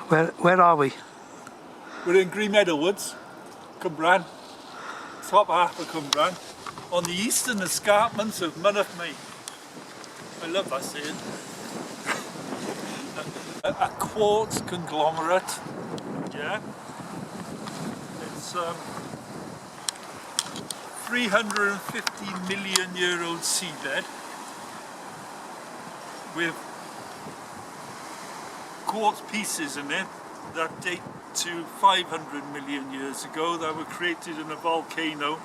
Where are we? We're in Greenmeadow Woods, Cwmbran, top half of Cwmbran, on the eastern escarpments of Mynydd May. I love that saying. a quartz conglomerate, yeah. It's 350 million year old seabed with quartz pieces in it that date to 500 million years ago that were created in a volcano.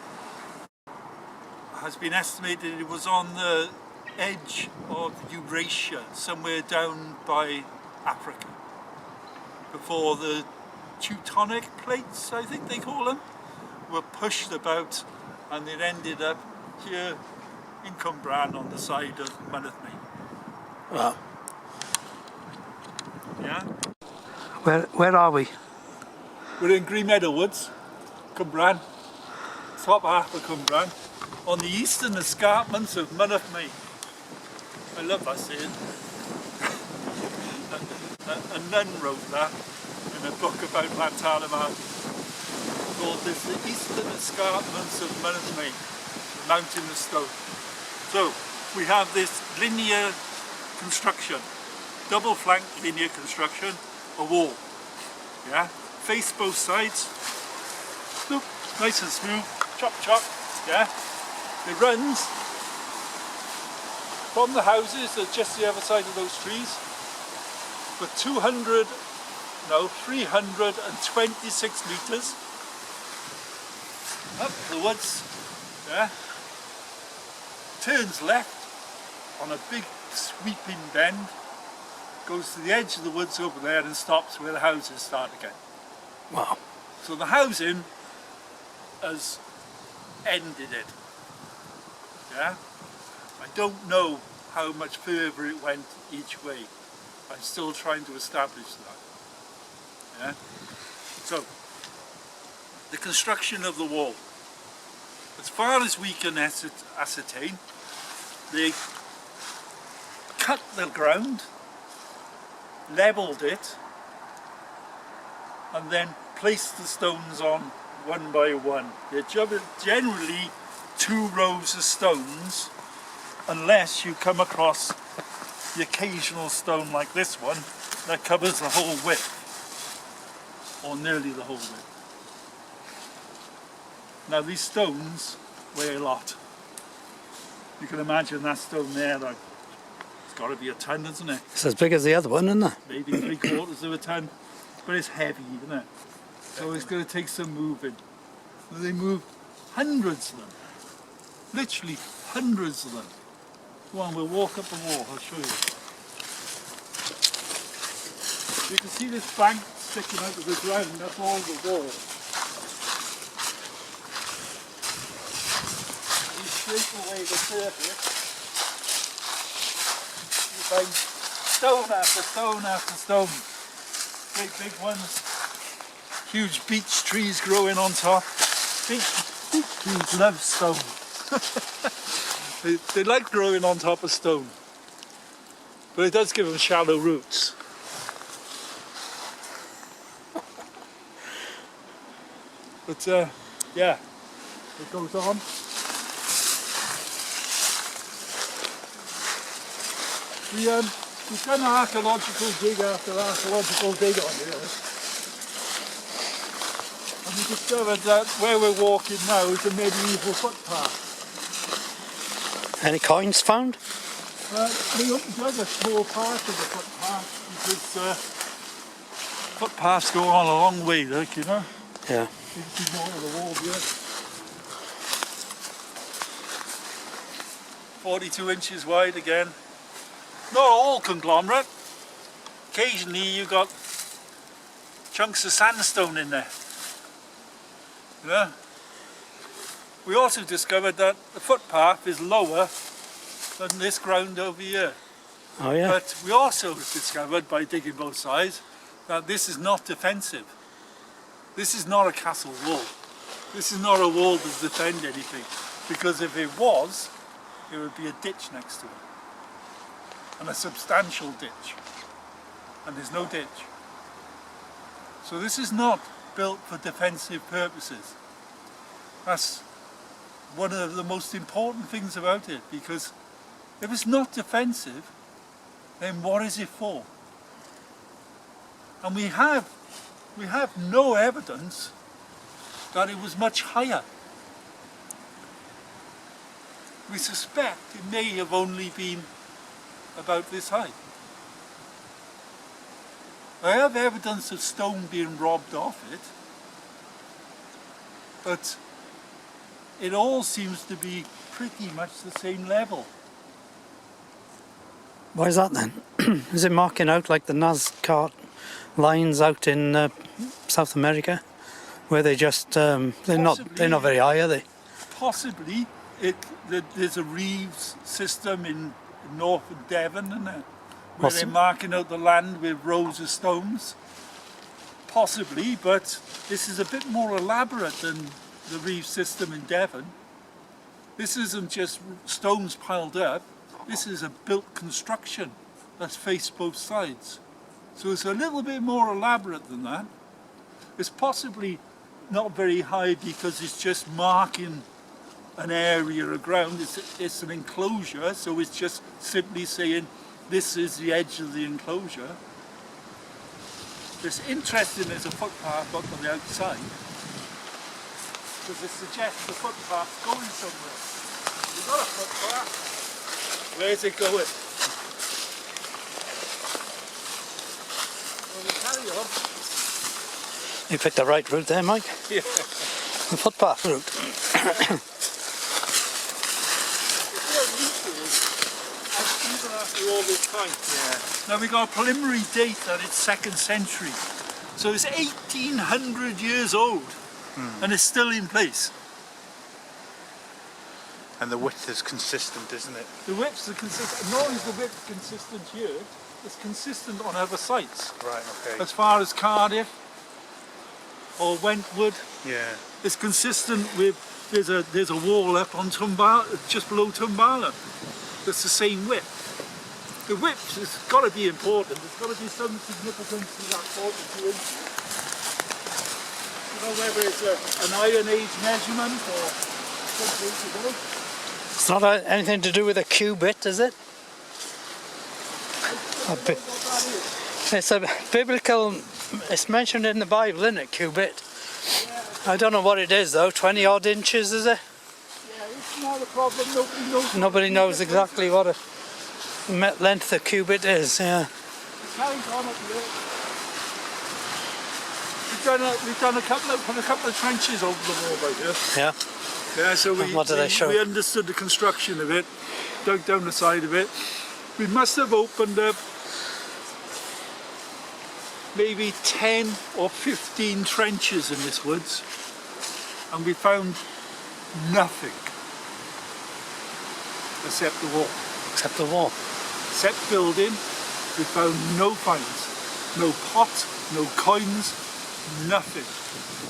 Has been estimated it was on the edge of Eurasia, somewhere down by Africa, before the tectonic plates, I think they call them, were pushed about, and it ended up here in Cwmbran on the side of Mynydd May. Wow. Yeah? Where are we? We're in Greenmeadow Woods, Cwmbran, top half of Cwmbran, on the eastern escarpments of Mynydd May. I love that saying. A nun wrote that in a book about Lantalamadi, called this the eastern escarpments of Mynydd May, the mountain of stone. So we have this linear construction, double flanked linear construction, a wall, yeah, face both sides, look, nice and smooth, chop chop, yeah. It runs from the houses at just the other side of those trees for 326 metres up the woods, yeah. Turns left on a big sweeping bend, goes to the edge of the woods over there and stops where the houses start again. Wow. So the housing has ended it. Yeah? I don't know how much further it went each way. I'm still trying to establish that. Yeah? So, the construction of the wall. As far as we can ascertain, they cut the ground, levelled it, and then placed the stones on one by one. They're generally 2 rows of stones, unless you come across the occasional stone like this one that covers the whole width, or nearly the whole width. Now these stones weigh a lot. You can imagine that stone there, like, it's got to be a ton, isn't it? It's as big as the other one, isn't it? Maybe 3/4 of a ton, but it's heavy, isn't it? So it's going to take some moving. They move hundreds of them, literally hundreds of them. Go on, we'll walk up the wall, I'll show you. You can see this bank sticking out of the ground, that's all the wall. You scrape away the surface, you find stone after stone after stone. Great big ones, huge beech trees growing on top. Beech trees love stone. They like growing on top of stone, but it does give them shallow roots. But yeah, it goes on. We've done archaeological dig after archaeological dig on here, and we discovered that where we're walking now is a medieval footpath. Any coins found? We only dug a small part of the footpath because footpaths go on a long way, like, you know. Yeah. You can see more of the wall here. 42 inches wide again. Not all conglomerate. Occasionally you got chunks of sandstone in there. You know? We also discovered that the footpath is lower than this ground over here. Oh yeah. But we also discovered by digging both sides that this is not defensive. This is not a castle wall. This is not a wall to defend anything. Because if it was, there would be a ditch next to it. And a substantial ditch. And there's no ditch. So this is not built for defensive purposes. That's one of the most important things about it, because if it's not defensive, then what is it for? And we have no evidence that it was much higher. We suspect it may have only been about this high. I have evidence of stone being robbed off it, but it all seems to be pretty much the same level. Why is that then? Is it marking out like the NASCAR lines out in South America, where they just they're not very high, are they? Possibly there's a reeves system in north of Devon, isn't there? Where they're marking out the land with rows of stones. Possibly, but this is a bit more elaborate than the reef system in Devon. This isn't just stones piled up, this is a built construction that's faced both sides. So it's a little bit more elaborate than that. It's possibly not very high because it's just marking an area of ground. It's an enclosure, so it's just simply saying this is the edge of the enclosure. It's interesting there's a footpath up on the outside, because it suggests the footpath's going somewhere. We've got a footpath. Where's it going? Well, we carry on. You picked the right route there, Mike. Yeah. The footpath route. Even after all this time. Yeah. Now we got a preliminary date that it's 2nd century. So it's 1800 years old and it's still in place. And the width is consistent, isn't it? The widths are consistent. Not only is the width consistent here, it's consistent on other sites. Right, okay. As far as Cardiff or Wentwood, Yeah. it's consistent with, there's a wall up on just below Cwmbran. That's the same width. The width has got to be important. There's got to be some significance to that 42 inches. You know, whether it's an Iron Age measurement or something. It's not anything to do with a cubit, is it? It's a biblical, it's mentioned in the Bible, isn't it, cubit? I don't know what it is though, 20 odd inches, is it? Yeah, it's not a problem, nobody knows. Nobody knows exactly what a length of cubit is, yeah. Carries on up there. We've done a couple of trenches over the wall right here. Yeah. Yeah, so What do they show? we understood the construction of it, dug down the side of it. We must have opened up maybe 10 or 15 trenches in this woods, and we found nothing except the wall. Except the wall. Except building, we found no finds, no pot, no coins, nothing.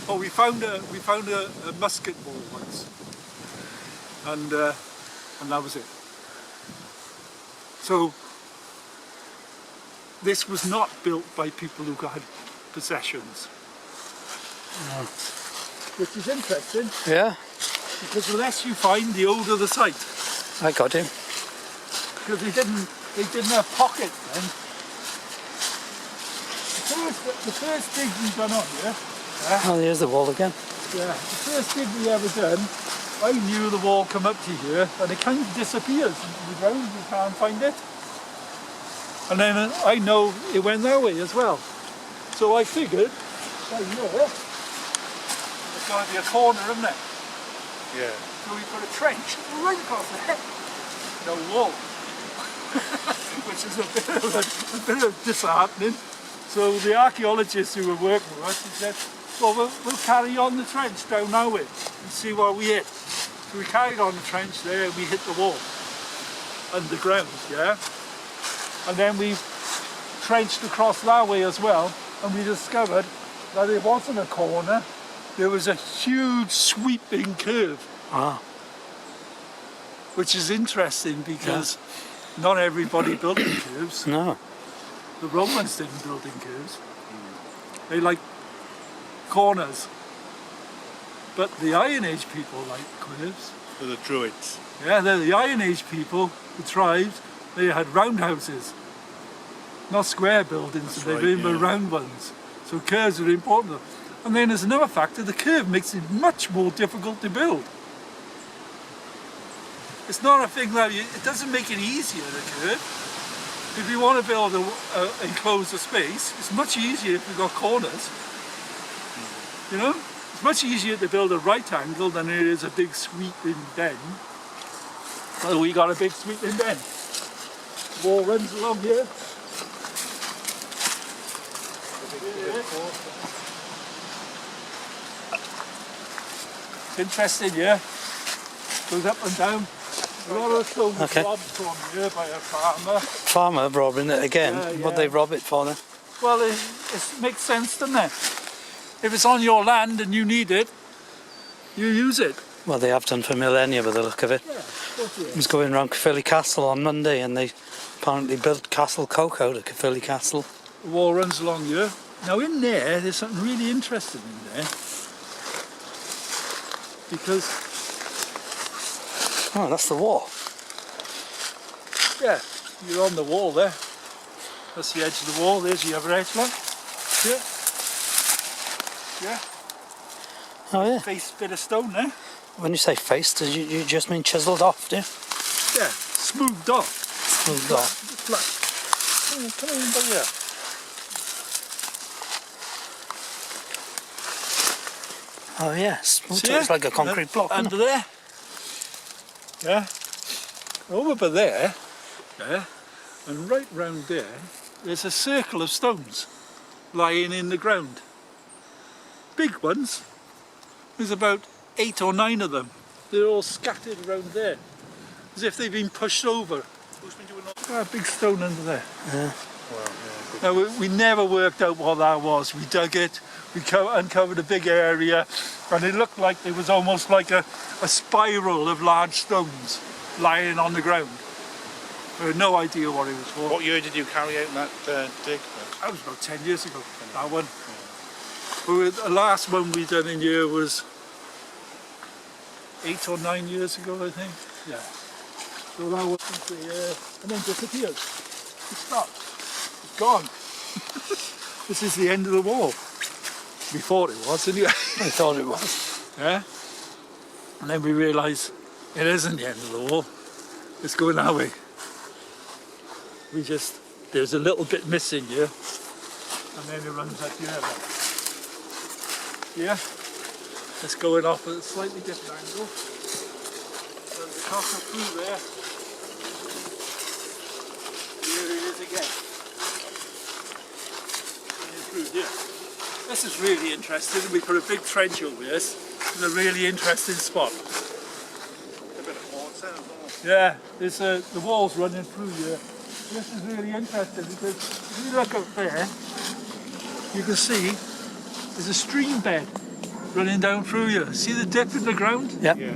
Oh, we found a musket ball once, and that was it. So this was not built by people who had possessions, which is interesting. Yeah, because the less you find, the older the site. I got him. Because they didn't have pockets then. The first dig we done on here. Oh, there's the wall again. Yeah, the first dig we ever done, I knew the wall come up to here and it kind of disappears into the ground, you can't find it. And then I know it went that way as well. So I figured, right here, there's got to be a corner, isn't there? Yeah. So we put a trench right across there. No wall. Which is a bit of disheartening. So the archaeologists who were working with us said, well, we'll carry on the trench down that way and see what we hit. So we carried on the trench there and we hit the wall underground, yeah? And then we trenched across that way as well, and we discovered that it wasn't a corner, there was a huge sweeping curve. Ah. Which is interesting because not everybody built in curves. No. The Romans didn't build in curves. They like corners. But the Iron Age people like curves. For the Druids. Yeah, they're the Iron Age people, the tribes, they had roundhouses. Not square buildings, That's they right, were yeah. round ones. So curves are important. And then there's another factor, the curve makes it much more difficult to build. It's not a thing that it doesn't make it easier, the curve. If you want to build enclose a space, it's much easier if you've got corners. You know? It's much easier to build a right angle than it is a big sweeping bend. Well, we got a big sweeping bend. Wall runs along here. It's interesting, yeah? Goes up and down. A lot of stones robbed from here by a farmer. Farmer robbing it again. Yeah, What'd they rob it for then? Well, it makes sense, doesn't it? If it's on your land and you need it, you use it. Well, they have done for millennia by the look of it. Yeah, of course it I is. was going around Caerphilly Castle on Monday and they apparently built Castle Cocoa to Caerphilly Castle. The wall runs along here. Now in there's something really interesting in there. Because, Oh, that's the wall. yeah, you're on the wall there. That's the edge of the wall, there's the other edge, look. Yeah. Yeah, Oh yeah. face bit of stone there. When you say faced, do you just mean chiselled off, do you? Yeah, smoothed off. Smoothed off. Flat. Come on, but yeah. Oh yes. Oh, See it's it? like a concrete block. Under there. Yeah. Over by there. Yeah. And right round there, there's a circle of stones lying in the ground. Big ones. There's about 8 or 9 of them. They're all scattered around there, as if they've been pushed over. Who's been doing that? A big stone under there. Yeah. Now we never worked out what that was. We dug it, we uncovered a big area, and it looked like there was almost like a spiral of large stones lying on the ground. We had no idea what it was for. What year did you carry out that dig? That was about 10 years ago, that one. The last one we done in here was 8 or 9 years ago, I think. Yeah. So that was and then disappeared. It stopped. It's gone. This is the end of the wall. We thought it was, anyway. I thought it was. Yeah. And then we realised it isn't the end of the wall. It's going that way. There's a little bit missing here. And then it runs up here. Yeah, it's going off at a slightly different angle. So the cocker through there. Here it is again. Going through here. This is really interesting. We put a big trench over this. It's a really interesting spot. A bit of water. Yeah, there's the walls running through here. This is really interesting because if you look up there, you can see there's a stream bed running down through here. See the dip in the ground? Yep. Yeah.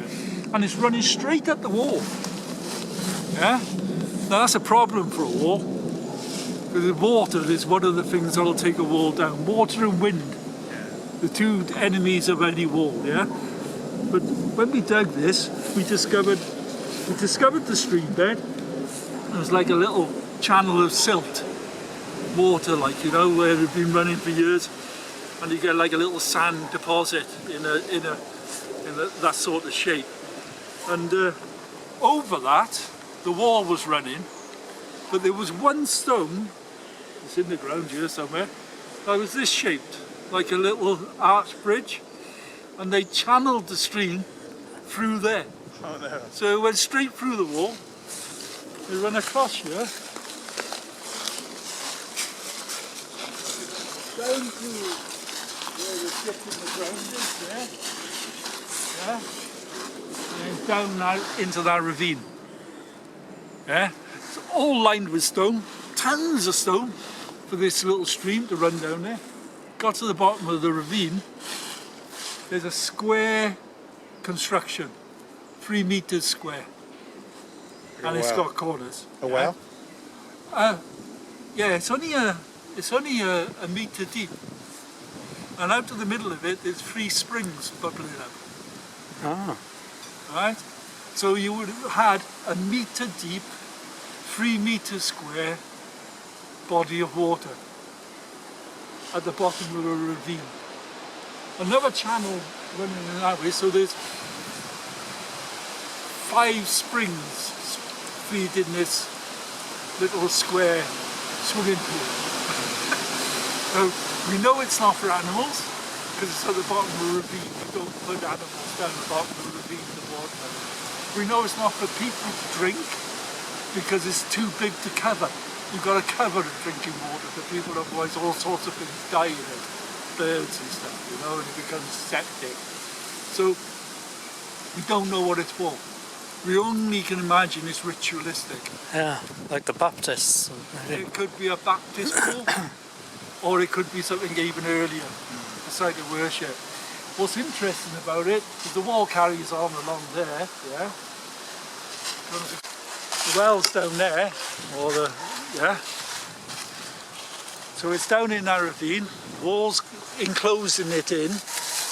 And it's running straight up the wall. Yeah? Now that's a problem for a wall. Because water is one of the things that'll take a wall down. Water and wind. The two enemies of any wall, yeah? But when we dug this, we discovered the stream bed. It was like a little channel of silt. Water, like, you know, where it's been running for years. And you get like a little sand deposit in that sort of shape. And over that, the wall was running, but there was one stone, it's in the ground here somewhere, that was this shaped, like a little arch bridge, and they channeled the stream through there. Oh, no. So it went straight through the wall, they run across here, down to where the dip in the ground is there, yeah, and then down now into that ravine. Yeah, it's all lined with stone, tons of stone for this little stream to run down there. Got to the bottom of the ravine, there's a square construction, 3 meters square, and it's got corners. A well? Yeah, it's only a meter deep. and out of the middle of it there's 3 springs bubbling up. Ah. Right? So you would have had a metre deep, 3 metre square body of water at the bottom of a ravine. Another channel running in that way, so there's 5 springs feeding this little square swimming pool. So we know it's not for animals because it's at the bottom of a ravine. You don't put animals down the bottom of a ravine to water. We know it's not for people to drink because it's too big to cover. You've got to cover the drinking water for people, otherwise all sorts of things die in it. Birds and stuff, you know, and it becomes septic. So we don't know what it's for. We only can imagine it's ritualistic. Yeah, like the Baptists. It could be a Baptist pool, or it could be something even earlier, a site of worship. What's interesting about it is the wall carries on along there, yeah. The well's down there, or the, yeah. So it's down in that ravine, walls enclosing it in.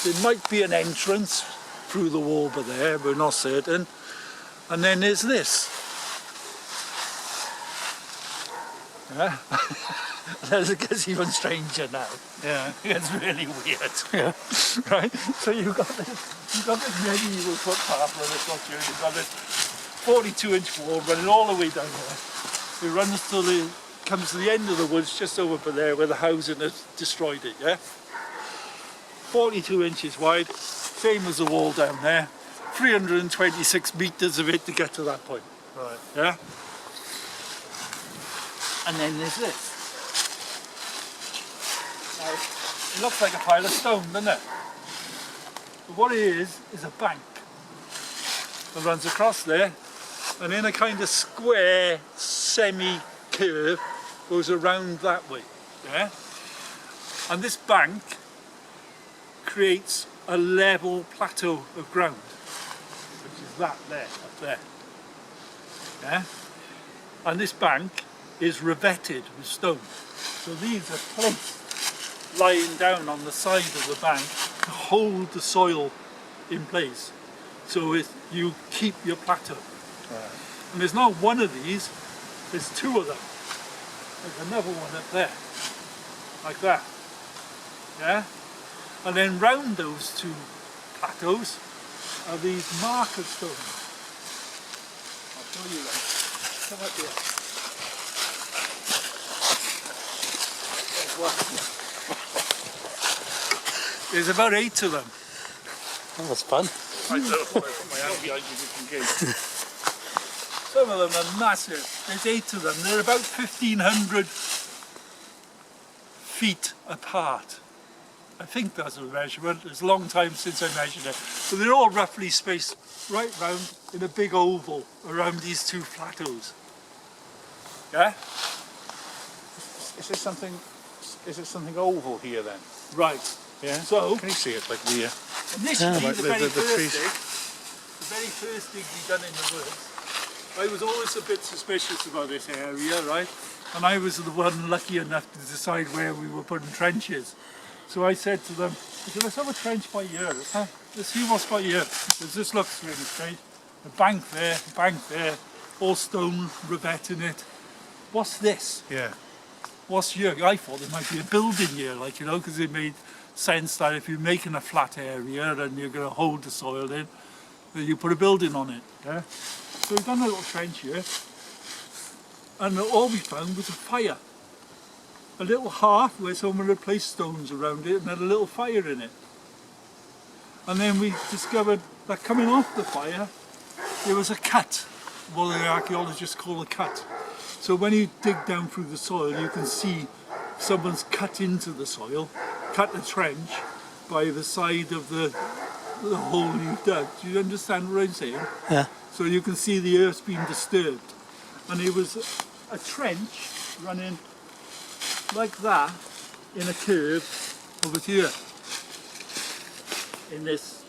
There might be an entrance through the wall by there, we're not certain. And then there's this. Yeah. That gets even stranger now. Yeah. It's really weird. Yeah. Right? So you've got this medieval footpath where it's not here, you've got this 42-inch wall running all the way down there. It runs till it comes to the end of the woods, just over by there where the housing has destroyed it, yeah? 42 inches wide, same as the wall down there. 326 metres of it to get to that point. Right. Yeah? And then there's this. Now, it looks like a pile of stone, doesn't it? But what it is a bank that runs across there, and in a kind of square, semi-curve, goes around that way. Yeah? And this bank creates a level plateau of ground, which is that there, up there. Yeah? And this bank is revetted with stone. So these are plates lying down on the side of the bank to hold the soil in place. So you keep your plateau. Right. And there's not one of these, there's 2 of them. There's another one up there, like that. Yeah? And then round those 2 plateaus are these marker stones. I'll show you them. Come up here. There's one. There's about 8 of them. That was fun. I don't know if I put my hand behind you just in case. Some of them are massive. There's 8 of them. They're about 1,500 feet apart. I think that's a measurement. It's a long time since I measured it. So they're all roughly spaced right round in a big oval around these 2 plateaus. Yeah? Is it something oval here then? Right. Yeah. So, Can you see it like here? initially, Like the the very trees. first dig we done in the woods, I was always a bit suspicious about this area, right? And I was the one lucky enough to decide where we were putting trenches. So I said to them, let's have a trench by here, let's see what's by here. Because this looks really strange. A bank there, all stone, revetting it. What's this? Yeah. What's here? I thought there might be a building here, like, you know, because it made sense that if you're making a flat area and you're going to hold the soil in, then you put a building on it. Yeah? So we've done a little trench here, and all we found was a fire. A little hearth where someone had placed stones around it and had a little fire in it. And then we discovered that coming off the fire, there was a cut, what the archaeologists call a cut. So when you dig down through the soil, you can see someone's cut into the soil, cut a trench by the side of the hole you've dug. Do you understand what I'm saying? Yeah. So you can see the earth's been disturbed. And it was a trench running like that in a curve over here. In this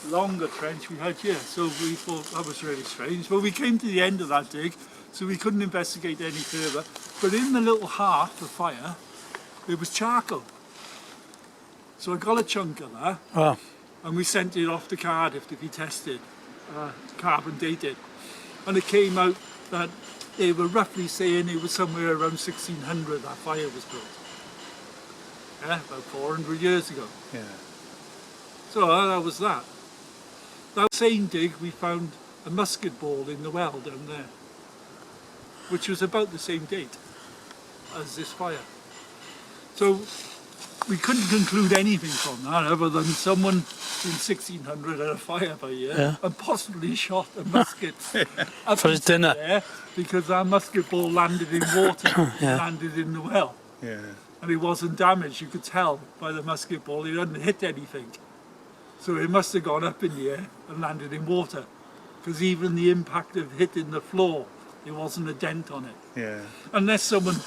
longer trench we had here. So we thought that was really strange. But we came to the end of that dig, so we couldn't investigate any further. But in the little hearth of fire, there was charcoal. So I got a chunk of that, Oh, and we sent it off to Cardiff to be tested, carbon dated. And it came out that they were roughly saying it was somewhere around 1600 that fire was built. Yeah, about 400 years ago. Yeah. So that was that. That same dig, we found a musket ball in the well down there, which was about the same date as this fire. So we couldn't conclude anything from that other than someone in 1600 had a fire by here Yeah. and possibly shot a musket up For his dinner. there because our musket ball landed in water, Yeah. landed in the well. Yeah. And it wasn't damaged, you could tell by the musket ball, it hadn't hit anything. So it must have gone up in the air and landed in water, because even the impact of hitting the floor, there wasn't a dent on it. Yeah. Unless someone,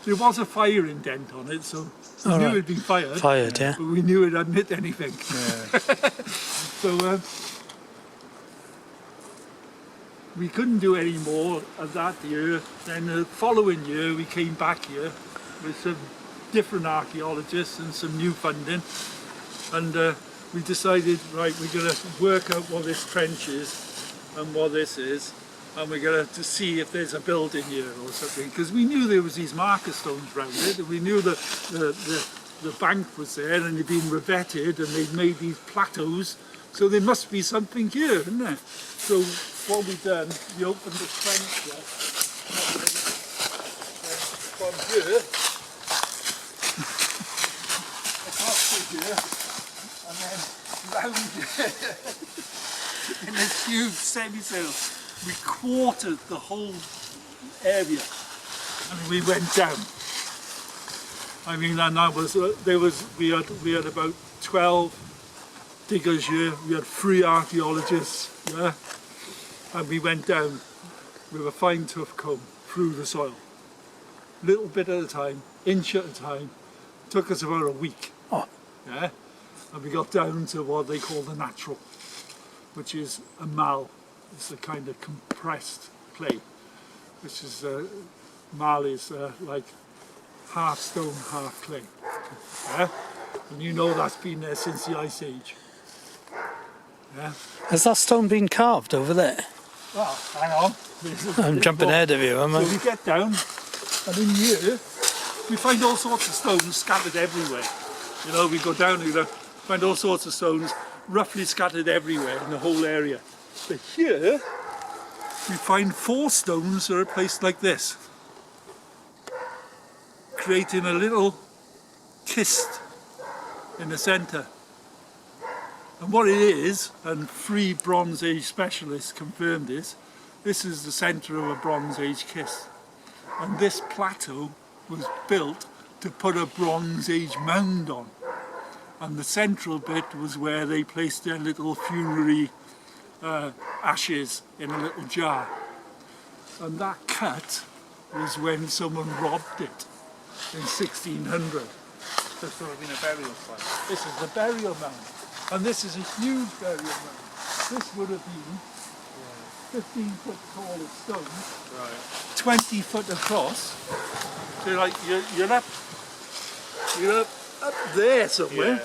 there was a fire indent on it, so we All knew right. it'd been fired, fired, yeah. but we knew it hadn't hit anything. Yeah. So we couldn't do any more of that year. Then the following year we came back here with some different archaeologists and some new funding, and we decided, right, we're going to work out what this trench is and what this is, and we're going to see if there's a building here or something, because we knew there was these marker stones round it, and we knew that the bank was there and it'd been revetted and they'd made these plateaus, so there must be something here, isn't there? So what we done, we opened the trench there, from here across to here, and then round in this huge semicircle. We quartered the whole area and we went down. I mean, and that was, we had about 12 diggers here, we had 3 archaeologists, yeah, and we went down with a fine tough comb through the soil. Little bit at a time, inch at a time. Took us about a week. Oh. Yeah, and we got down to what they call the natural, which is a mal. It's a kind of compressed clay, which is mal is like half stone, half clay. Yeah, and you know that's been there since the Ice Age. Yeah. Has that stone been carved over there? Well, hang on. I'm jumping ahead of you, am So I? we get down, and in here we find all sorts of stones scattered everywhere. You know, we go down and we find all sorts of stones roughly scattered everywhere in the whole area. But here we find 4 stones that are placed like this, creating a little kist in the centre. And what it is, and 3 Bronze Age specialists confirmed this is the centre of a Bronze Age kist. And this plateau was built to put a Bronze Age mound on. And the central bit was where they placed their little funerary ashes in a little jar. And that cut was when someone robbed it in 1600. This would have been a burial site. This is the burial mound. And this is a huge burial mound. This would have been 15 foot tall of stone, Right. 20 foot across. So you're up there somewhere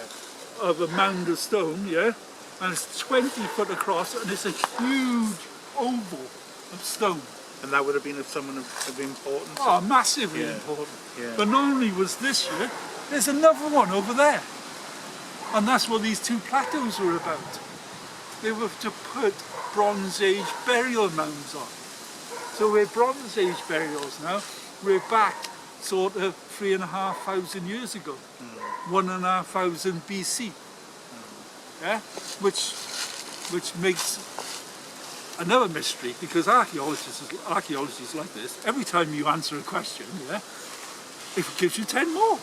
of a mound of stone, yeah? And it's 20 foot across and it's a huge oval of stone. And that would have been of someone of importance. Oh, massively Yeah. important. Yeah. But not only was this here, there's another one over there. And that's what these 2 plateaus were about. They were to put Bronze Age burial mounds on. So we're Bronze Age burials now. We're back sort of 3,500 years ago. 1,500 BC. Yeah? Which makes another mystery, because archaeology is like this. Every time you answer a question, yeah, it gives you 10 more.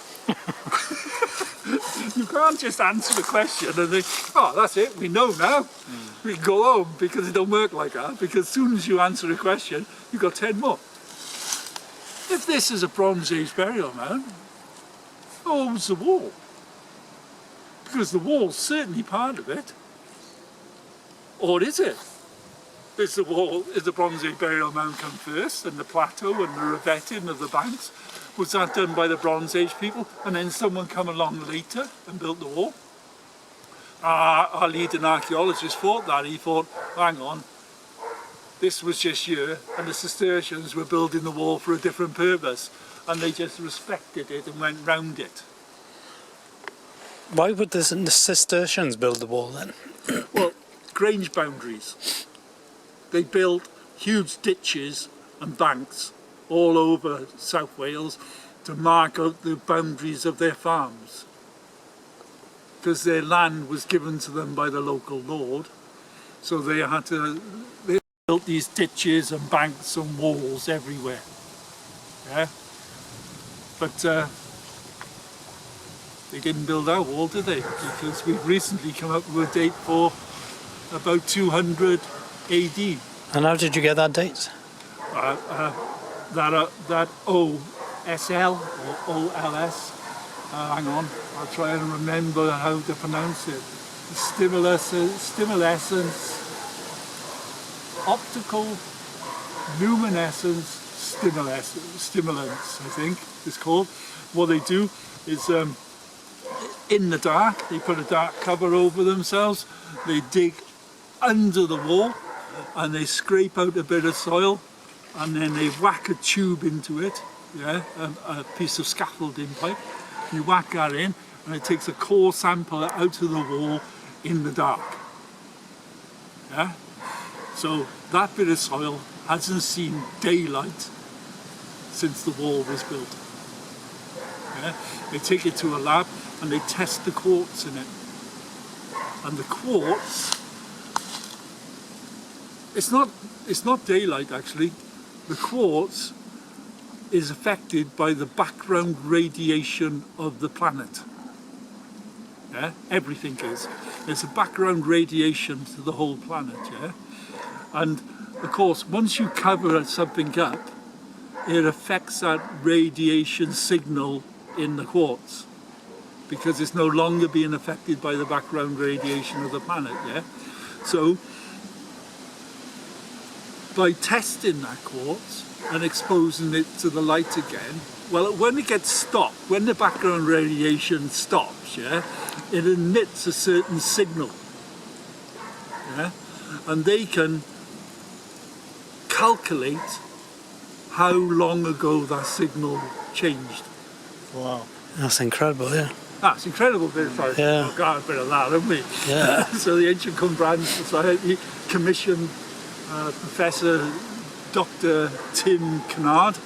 You can't just answer the question and think, oh, that's it, we know now. We can go home, because it don't work like that, because as soon as you answer a question, you've got 10 more. If this is a Bronze Age burial mound, how old's the wall? Because the wall's certainly part of it. Or is it? Is the Bronze Age burial mound come first, and the plateau and the revetting of the banks? Was that done by the Bronze Age people? And then someone come along later and built the wall? Our leading archaeologist thought that. He thought, hang on, this was just here, and the Cistercians were building the wall for a different purpose, and they just respected it and went round it. Why would the Cistercians build the wall then? Well, Grange boundaries. They built huge ditches and banks all over South Wales to mark out the boundaries of their farms, because their land was given to them by the local lord, so they built these ditches and banks and walls everywhere. Yeah, but they didn't build our wall, did they? Because we've recently come up with a date for about 200 AD. And how did you get that date? That OSL or OLS, hang on, I'll try and remember how to pronounce it. Stimulescence, optical luminescence stimulants, I think it's called. What they do is in the dark, they put a dark cover over themselves, they dig under the wall and they scrape out a bit of soil, and then they whack a tube into it, yeah, a piece of scaffolding pipe. You whack that in and it takes a core sample out of the wall in the dark. Yeah? So that bit of soil hasn't seen daylight since the wall was built. Yeah? They take it to a lab and they test the quartz in it. And the quartz, it's not daylight actually. The quartz is affected by the background radiation of the planet. Yeah? Everything is. There's a background radiation to the whole planet, yeah? And of course, once you cover something up, it affects that radiation signal in the quartz, because it's no longer being affected by the background radiation of the planet, yeah? So, by testing that quartz and exposing it to the light again, well, when it gets stopped, when the background radiation stops, yeah, it emits a certain signal, yeah, and they can calculate how long ago that signal changed. Wow, that's incredible, yeah. That's incredible bit of science. Yeah. We've got a bit of that, haven't we? Yeah. So the Ancient Cwmbran Society commissioned Professor Dr. Tim Kennard,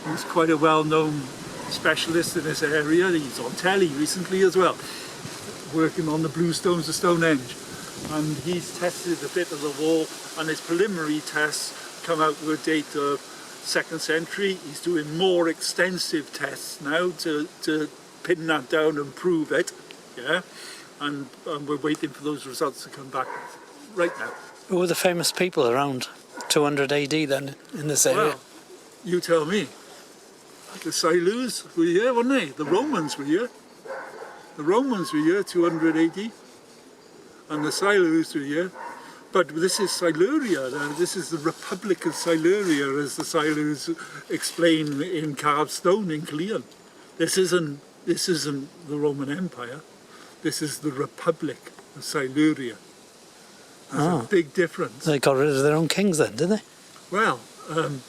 who's quite a well-known specialist in this area. He's on telly recently as well, working on the blue stones of Stonehenge. And he's tested a bit of the wall, and his preliminary tests come out with a date of 2nd century. He's doing more extensive tests now to pin that down and prove it. Yeah, and we're waiting for those results to come back right now. Who were the famous people around 200 AD then in this area? Well, you tell me. The Silures were here, weren't they? The Romans were here. The Romans were here 200 AD. And the Silures were here. But this is Siluria. This is the Republic of Siluria, as the Silures explain in carved stone in Cleon. This isn't the Roman Empire. This is the Republic of Siluria. There's a big difference. They got rid of their own kings then, did they? Well, the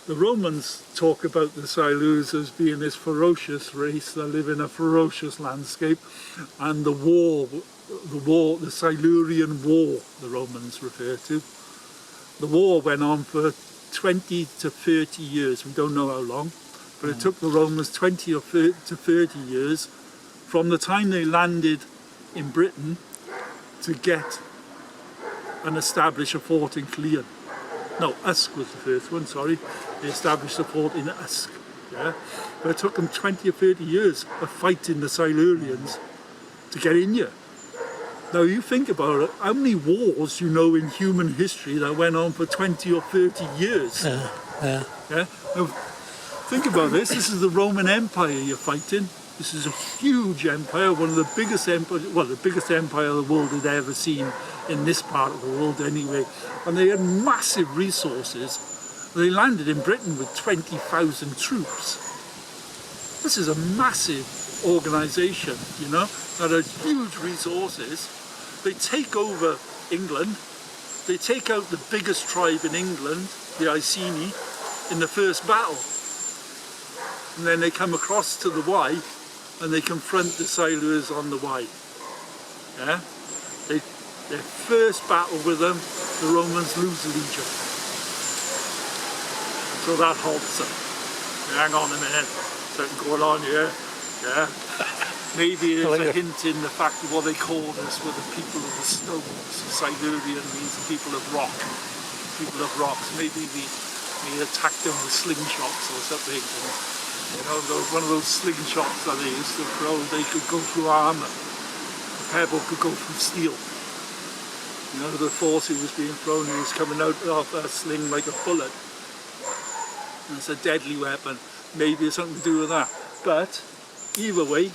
Romans talk about the Silures as being this ferocious race that live in a ferocious landscape, and the Silurian War, the Romans refer to. The war went on for 20 to 30 years. We don't know how long, but it took the Romans 20 to 30 years from the time they landed in Britain to get and establish a fort in Cleon. No, Usk was the first one, sorry. They established a fort in Usk, yeah? But it took them 20 or 30 years of fighting the Silurians to get in here. Now you think about it, how many wars you know in human history that went on for 20 or 30 years? Yeah. Now, think about this is the Roman Empire you're fighting. This is a huge empire, one of the biggest empires, well, the biggest empire the world had ever seen in this part of the world anyway. And they had massive resources. They landed in Britain with 20,000 troops. this is a massive organisation, you know, that has huge resources. They take over England, they take out the biggest tribe in England, the Iceni, in the first battle. And then they come across to the Wye and they confront the Silures on the Wye. Yeah? Their first battle with them, the Romans lose the legion. So that halts them. Hang on a minute, something going on here. Yeah. Maybe there's a hint in the fact that what they called us were the people of the stones. Silurian means the people of rock. People of rocks. Maybe we attacked them with slingshots or something. And, you know, one of those slingshots that they used to throw, they could go through armour. A pebble could go through steel. You know, the force it was being thrown, it was coming out of a sling like a bullet. And it's a deadly weapon. Maybe it's something to do with that. But either way,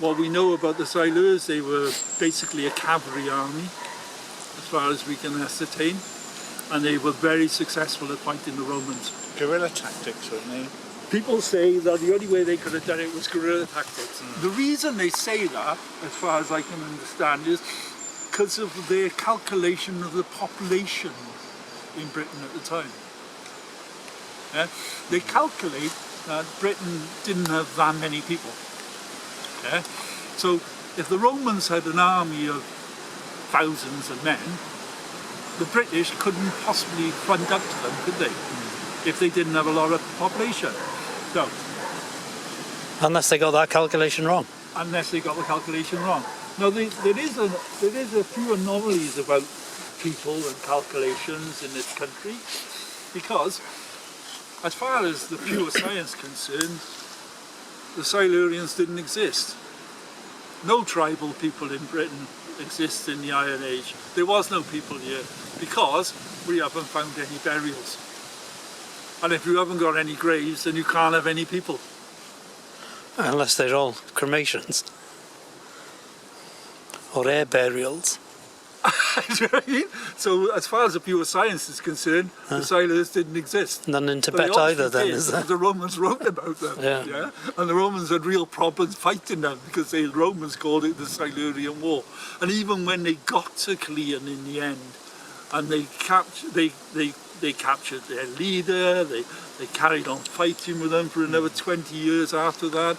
what we know about the Silures, they were basically a cavalry army, as far as we can ascertain, and they were very successful at fighting the Romans. Guerrilla tactics, weren't they? People say that the only way they could have done it was guerrilla tactics. The reason they say that, as far as I can understand, is because of their calculation of the population in Britain at the time. Yeah? They calculate that Britain didn't have that many people. Yeah? So if the Romans had an army of thousands of men, the British couldn't possibly front up to them, could they? If they didn't have a lot of population. So, Unless they got that calculation wrong. unless they got the calculation wrong. Now there is a few anomalies about people and calculations in this country, because as far as the pure science concerned, the Silurians didn't exist. No tribal people in Britain exist in the Iron Age. There was no people here because we haven't found any burials. And if you haven't got any graves, then you can't have any people. Unless they're all cremations. Or air burials. Do you know what I mean? So as far as the pure science is concerned, the Silures didn't exist. None in But Tibet they either obviously then, did, is there? because the Romans wrote about them. Yeah. And the Romans had real problems fighting them because the Romans called it the Silurian War. And even when they got to Cleon in the end, and they captured their leader, they carried on fighting with them for another 20 years after that.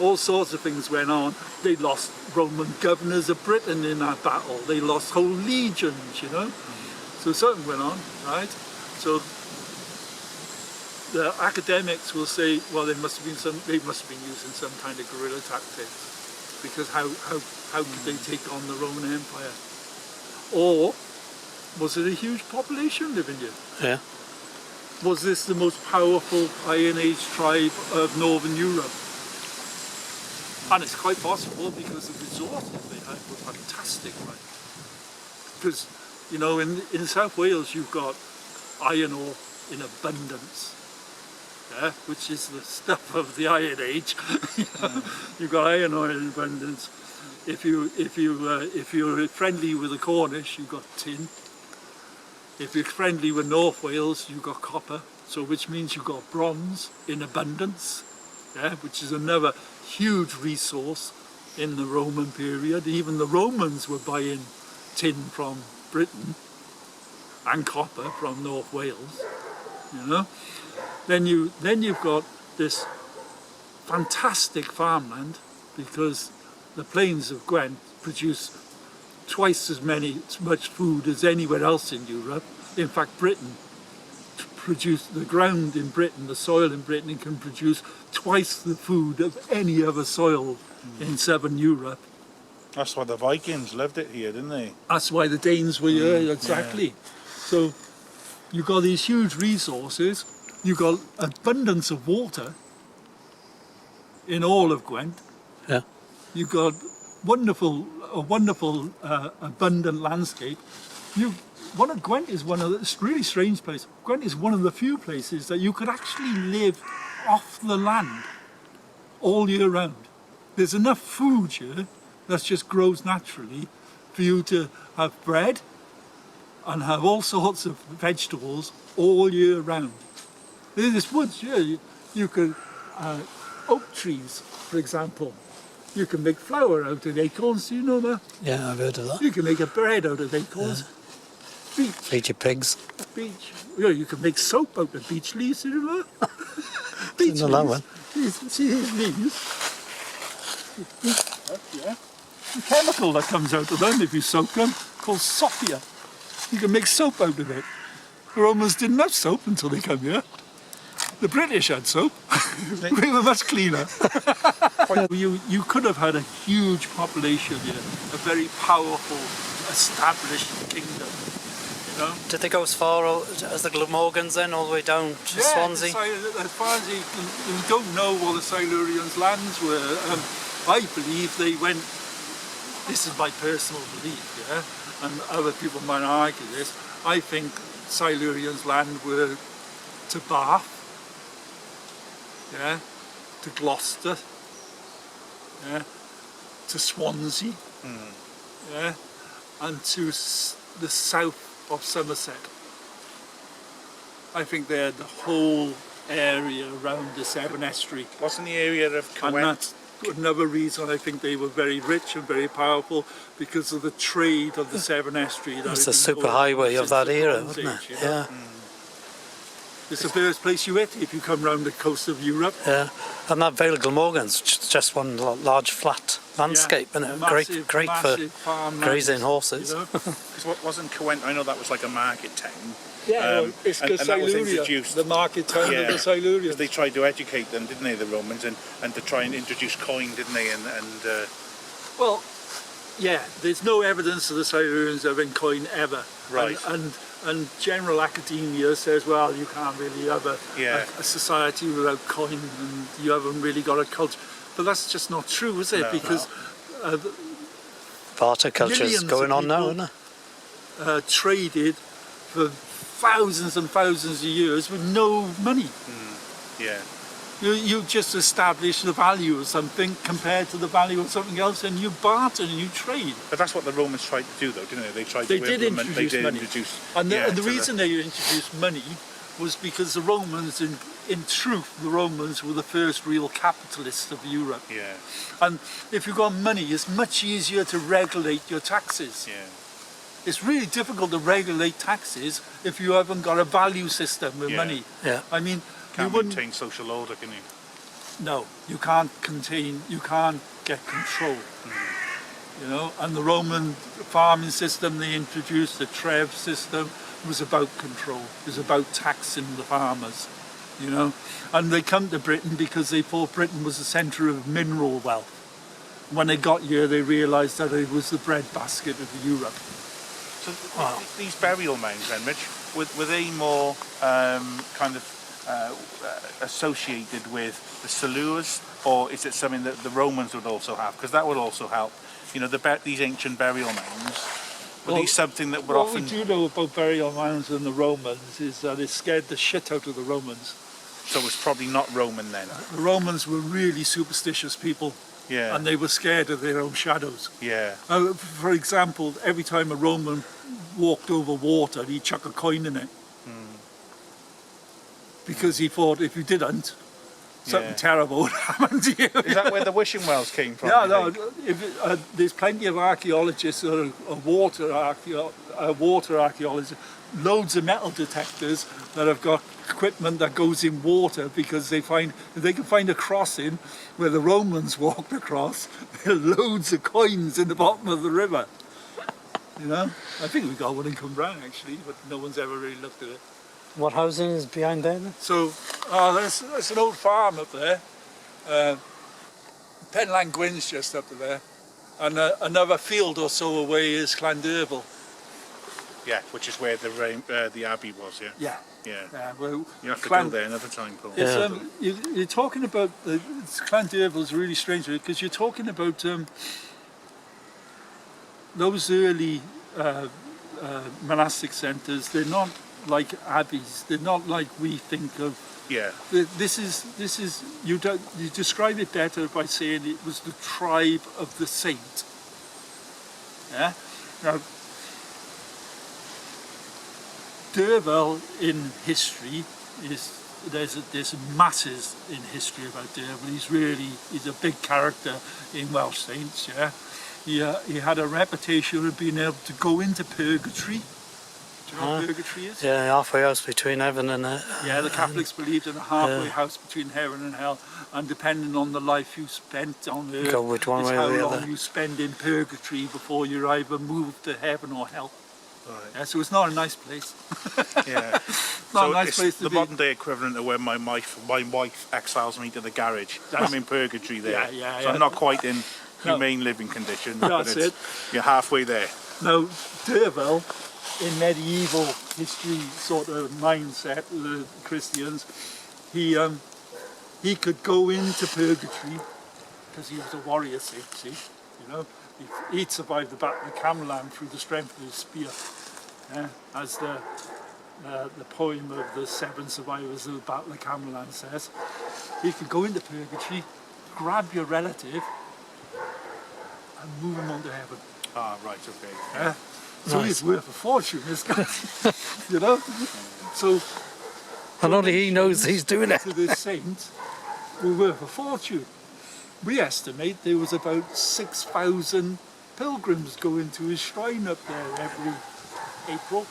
All sorts of things went on. They lost Roman governors of Britain in that battle. They lost whole legions, you know. So something went on, right? So the academics will say, well, they must have been using some kind of guerrilla tactics, because how could they take on the Roman Empire? Or was it a huge population living here? Yeah. Was this the most powerful Iron Age tribe of Northern Europe? And it's quite possible, because the resources they had were fantastic, right? Because, you know, in South Wales you've got iron ore in abundance, yeah, which is the stuff of the Iron Age. You've got iron ore in abundance. If you're friendly with the Cornish, you've got tin. If you're friendly with North Wales, you've got copper, so which means you've got bronze in abundance, yeah, which is another huge resource in the Roman period. Even the Romans were buying tin from Britain and copper from North Wales, you know. Then you've got this fantastic farmland, because the plains of Gwent produce twice as much food as anywhere else in Europe. In fact, Britain the ground in Britain, the soil in Britain can produce twice the food of any other soil in southern Europe. That's why the Vikings lived it here, didn't they? That's why the Danes were here, exactly. Yeah. So you've got these huge resources, you've got abundance of water in all of Gwent. Yeah. You've got a wonderful abundant landscape. Gwent is it's a really strange place. Gwent is one of the few places that you could actually live off the land all year round. There's enough food here that just grows naturally for you to have bread and have all sorts of vegetables all year round. There's woods here. You could oak trees, for example, you can make flour out of acorns. Do you know that? Yeah, I've heard of that. You can make a bread out of acorns. Beech. Feed your pigs. Beech. Yeah, you can make soap out of beech leaves. Do you know that? Beech Didn't know that one. See his leaves? Yeah. The chemical that comes out of them if you soak them, called sophia. You can make soap out of it. The Romans didn't have soap until they came here. The British had soap. We were much cleaner. You could have had a huge population here, a very powerful, established kingdom. You know? Did they go as far as the Glamorgans then, all the way down to Swansea? As far as you don't know what the Silurians' lands were. I believe they went. This is my personal belief, yeah, and other people might argue this. I think Silurians' land were to Bath, yeah, to Gloucester, yeah, to Swansea, yeah, and to the south of Somerset. I think they had the whole area around the Severn Estuary. Wasn't the area of And Cwmbran? that's another reason I think they were very rich and very powerful, because of the trade of the Severn Estuary. It's the super highway of that era, wasn't it? You know? Yeah. It's the first place you hit if you come round the coast of Europe. Yeah, and that Vale of Glamorgan's just one large flat landscape, isn't it? Massive, Great for massive farmlands, grazing horses. You know? Because what wasn't Cwmbran? I know that was like a market town. Yeah, it's because and that was Siluria, introduced. the market town of the Silurians. They tried to educate them, didn't they, the Romans, and to try and introduce coin, didn't they? Well, yeah, there's no evidence of the Silurians having coin ever. Right. And general academia says, well, you can't really have a society without coin, and you haven't really got a culture. But that's just not true, is it? No, because barter culture's millions going of on now, people, isn't it? traded for thousands and thousands of years with no money. Yeah. You just establish the value of something compared to the value of something else, and you barter and you trade. But that's what the Romans tried to do, though, didn't they? They tried They to did implement. introduce They did money. introduce. And yeah, the reason they introduced money was because the Romans, in truth, the Romans were the first real capitalists of Europe. Yeah. And if you've got money, it's much easier to regulate your taxes. Yeah. It's really difficult to regulate taxes if you haven't got a value system with Yeah. money. Yeah. I mean, Can't you wouldn't. maintain social order, can you? No, you can't get control. You know, and the Roman farming system they introduced, the Trev system, was about control. It was about taxing the farmers, you know. And they come to Britain because they thought Britain was the centre of mineral wealth. When they got here, they realised that it was the breadbasket of Europe. So these burial mounds, then, Rich, were they more kind of associated with the Silures, or is it something that the Romans would also have? Because that would also help. You know, these ancient burial mounds, were these something that would often... What we do know about burial mounds and the Romans is that it scared the shit out of the Romans. So it's probably not Roman then? The Romans were really superstitious people. Yeah. And they were scared of their own shadows. Yeah. For example, every time a Roman walked over water, he'd chuck a coin in it. Because he thought if you didn't, something terrible would happen to you. Is that where the wishing wells came from? Yeah, no, there's plenty of archaeologists, water archaeologists, loads of metal detectors that have got equipment that goes in water, because if they can find a crossing where the Romans walked across, there are loads of coins in the bottom of the river. You know, I think we got one in Cwmbran actually, but no one's ever really looked at it. What housing is behind there then? So, that's an old farm up there. Penlan Gwyn's just up there. And another field or so away is Llandyrfel. Yeah, which is where the abbey was, yeah? Yeah. Yeah. Well, You have to go there another time, Paul. You're talking about, Llandyrfel's really strange, because you're talking about those early monastic centres. They're not like abbeys. They're not like we think of. Yeah. This is you describe it better by saying it was the tribe of the saint. Yeah. Now, Derval in history is there's masses in history about Davies. He's a big character in Welsh saints. Yeah, he had a reputation of being able to go into purgatory. Do you know what purgatory is? Yeah, halfway house between heaven and yeah, the Catholics believed in a halfway house between heaven and hell, and depending on the life you spent on earth, go which one is way how or the long other. you spend in purgatory before you're either moved to heaven or hell. Right. Yeah, so it's not a nice place. Yeah. Not So a nice it's place to the be. modern day equivalent of when my wife exiles me to the garage. I'm in purgatory there. So I'm not quite in humane living condition, but That's it's, you're halfway there. Now, Derval, in medieval history sort of mindset, the Christians, he could go into purgatory because he was a warrior saint, see, you know. He'd survived the Battle of Cwmbran through the strength of his spear, as the poem of the 7 survivors of the Battle of Cwmbran says. He could go into purgatory, grab your relative, and move him on to heaven. Ah, right, okay. Yeah. So he's worth a fortune, this guy. You know? So And only he knows he's doing it. to this saint were worth a fortune. We estimate there was about 6,000 pilgrims going to his shrine up there every April.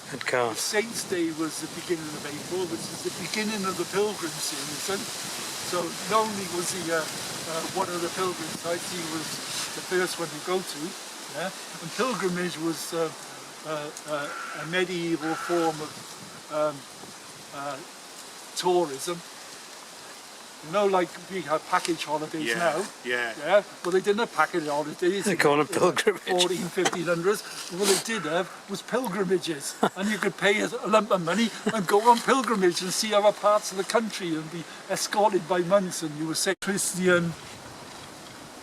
Good The God. Saint's Day was the beginning of April, which is the beginning of the pilgrim season. So not only was he one of the pilgrim sites, he was the first one to go to. Yeah? And pilgrimage was a medieval form of tourism. You know, like we have package holidays now. Yeah. Yeah, well they didn't have package holidays. They call it pilgrimage. 1500s. What they did have was pilgrimages, and you could pay a lump of money and go on pilgrimage and see other parts of the country and be escorted by monks, and you were say Christian,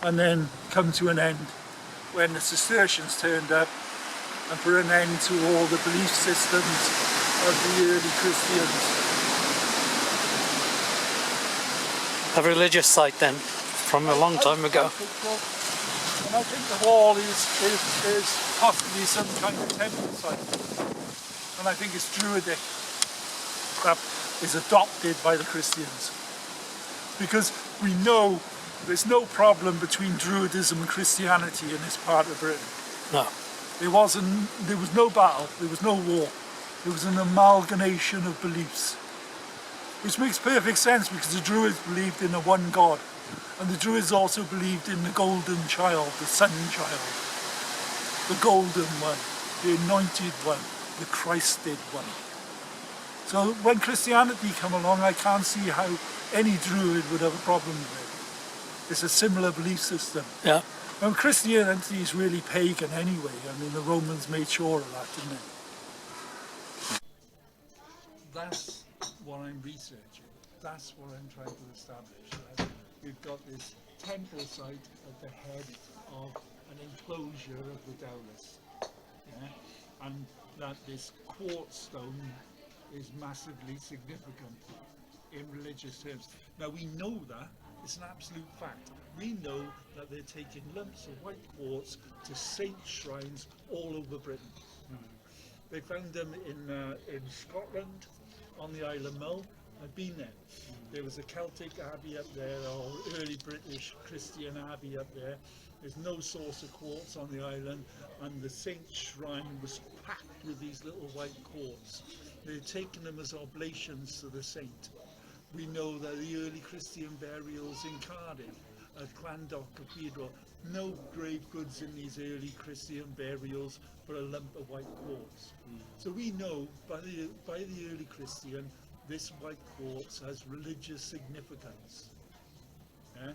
and then come to an end when the Cistercians turned up and put an end to all the belief systems of the early Christians. A religious site then, from a long time ago. And I think the wall is possibly some kind of temple site. And I think it's Druidic that is adopted by the Christians. Because we know there's no problem between Druidism and Christianity in this part of Britain. No. There was no battle, there was no war. There was an amalgamation of beliefs. Which makes perfect sense because the Druids believed in a one God. And the Druids also believed in the golden child, the sun child. The golden one, the anointed one, the Christed one. So when Christianity come along, I can't see how any Druid would have a problem with it. It's a similar belief system. Yeah. And Christianity is really pagan anyway. I mean, the Romans made sure of that, didn't they? That's what I'm researching. That's what I'm trying to establish. Right? We've got this temple site at the head of an enclosure of the Davies. Yeah? And that this quartz stone is massively significant in religious terms. Now we know that, it's an absolute fact. We know that they're taking lumps of white quartz to saint shrines all over Britain. They found them in Scotland, on the Isle of Mull. I've been there. There was a Celtic abbey up there, or early British Christian abbey up there. There's no source of quartz on the island, and the saint's shrine was packed with these little white quartz. They'd taken them as oblations to the saint. We know that the early Christian burials in Cardiff, at Cwmbran Cathedral, no grave goods in these early Christian burials but a lump of white quartz. So we know by the early Christian, this white quartz has religious significance. Yeah?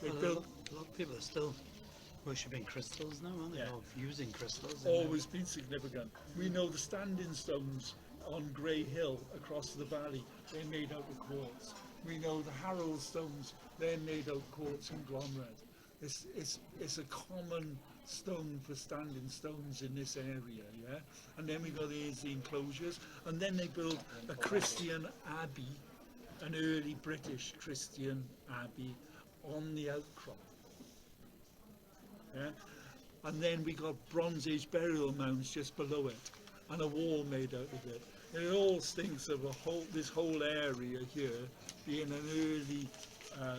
A lot of people are still worshipping crystals now, aren't they? Yeah. Or using crystals. Always been significant. We know the standing stones on Grey Hill across the valley, they're made out of quartz. We know the Harold stones, they're made out of quartz and Cwmbran. It's a common stone for standing stones in this area, yeah? And then we got these enclosures, and then they built a Christian abbey, an early British Christian abbey on the outcrop. Yeah? And then we got Bronze Age burial mounds just below it, and a wall made out of it. It all stinks of this whole area here being an early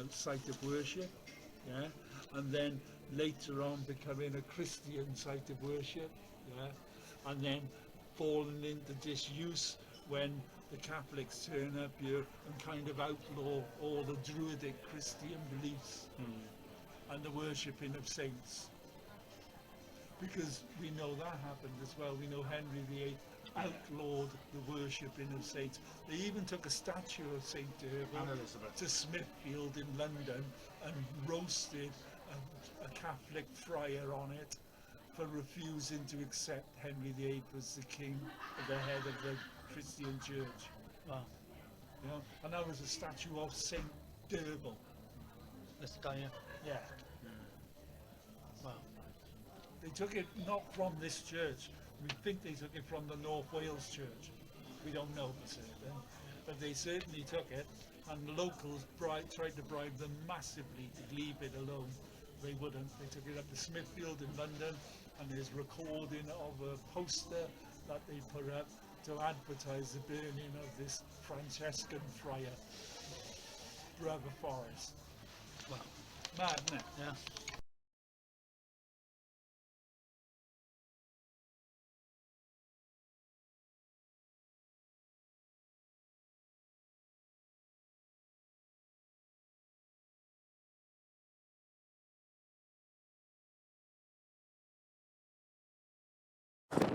site of worship, yeah, and then later on becoming a Christian site of worship, yeah, and then falling into disuse when the Catholics turn up here and kind of outlaw all the Druidic Christian beliefs and the worshipping of saints. Because we know that happened as well. We know Henry VIII outlawed the worshipping of saints. They even took a statue of St. Derby to Smithfield in London and roasted a Catholic friar on it for refusing to accept Henry VIII as the king, the head of the Christian church. Wow. You know, and that was a statue of St. Derby. This guy here. Yeah. Wow. They took it not from this church. We think they took it from the North Wales church. We don't know for certain, but they certainly took it, and the locals tried to bribe them massively to leave it alone. They wouldn't. They took it up to Smithfield in London, and there's recording of a poster that they put up to advertise the burning of this Franciscan friar, Brother Forrest. Wow. Mad, isn't it? Yeah.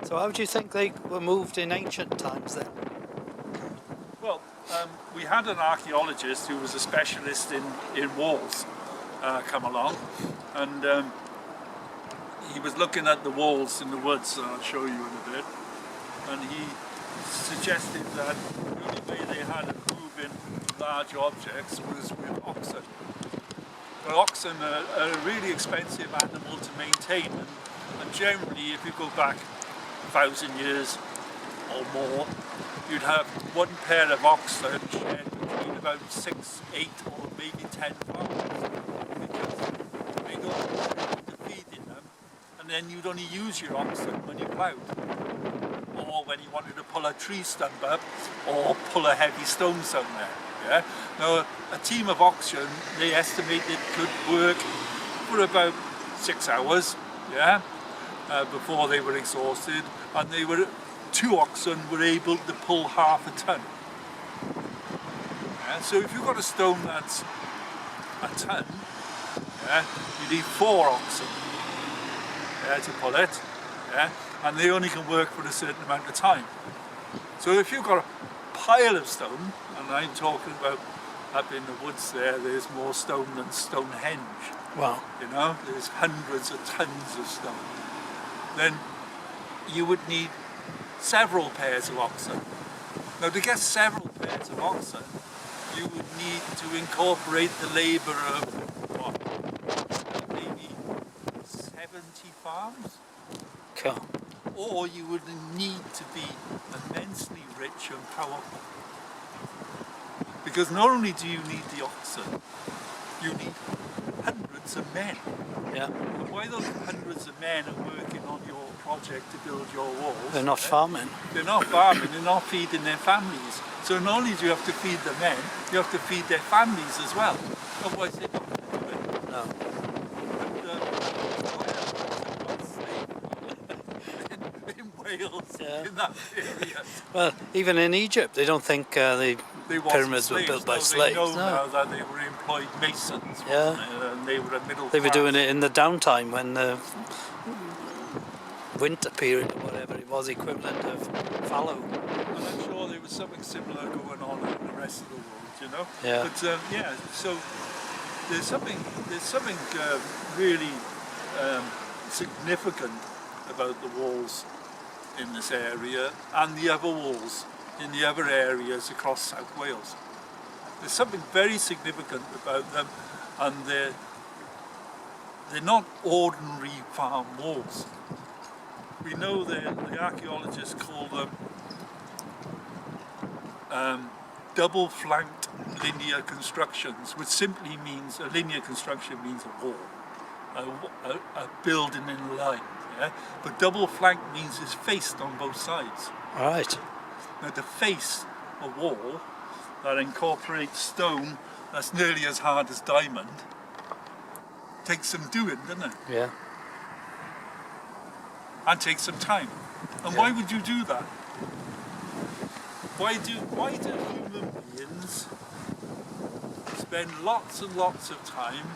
So how do you think they were moved in ancient times then? Well, we had an archaeologist who was a specialist in walls come along, and he was looking at the walls in the woods, I'll show you in a bit, and he suggested that the only way they had of moving large objects was with oxen. But oxen are a really expensive animal to maintain, and generally if you go back 1,000 years or more, you'd have one pair of oxen shared between about 6, 8 or maybe 10 farmers, because they don't have to feed in them, and then you'd only use your oxen when you ploughed, or when you wanted to pull a tree stump up or pull a heavy stone somewhere. Yeah? Now a team of oxen, they estimated, could work for about 6 hours, yeah, before they were exhausted, and 2 oxen were able to pull half a ton. Yeah, so if you've got a stone that's a ton, yeah, you need 4 oxen, yeah, to pull it, yeah, and they only can work for a certain amount of time. So if you've got a pile of stone, and I'm talking about up in the woods there's more stone than Stonehenge. Wow. You know, there's hundreds of tons of stone. Then you would need several pairs of oxen. Now to get several pairs of oxen, you would need to incorporate the labour of, what, maybe 70 farms? Cool. Or you would need to be immensely rich and powerful. Because not only do you need the oxen, you need hundreds of men. Yeah. And while those hundreds of men are working on your project to build your walls, They're not farming. they're not farming, they're not feeding their families. So not only do you have to feed the men, you have to feed their families as well. Otherwise they're not going to do it. No. And, in Wales, Yeah. in that area. Well, even in Egypt, they don't think the They wasn't pyramids were slaves. built by No, slaves. They know No. now that they were employed masons, Yeah. wasn't it? And they were a middle They were class. doing it in the downtime when the winter period or whatever it was, equivalent of fallow. And I'm sure there was something similar going on in the rest of the world, you know. Yeah. But yeah, so there's something really significant about the walls in this area and the other walls in the other areas across South Wales. There's something very significant about them, and they're not ordinary farm walls. We know that the archaeologists call them double flanked linear constructions, which simply means, a linear construction means a wall, a building in a line, yeah? But double flanked means it's faced on both sides. Right. Now to face a wall that incorporates stone that's nearly as hard as diamond takes some doing, doesn't it? Yeah. And takes some time. And Yeah. why would you do that? Why do human beings spend lots and lots of time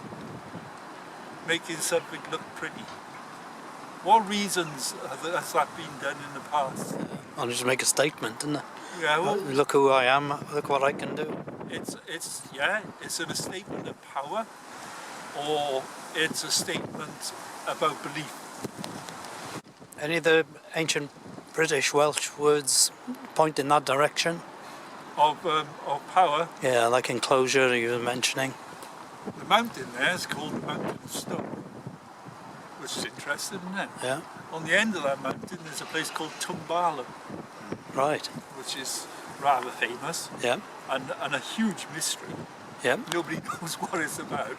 making something look pretty? What reasons has that been done in the past? I'll just make a statement, didn't it? Yeah, well, Look who I am, look what I can do. it's it a statement of power, or it's a statement about belief. Any of the ancient British Welsh words point in that direction? Of power. Yeah, like enclosure you were mentioning. The mountain there is called the Mountain of Stone, which is interesting, isn't it? Yeah, On the end of that mountain there's a place called Cwmbran, right. which is rather famous Yeah, and a huge mystery. yeah. Nobody knows what it's about.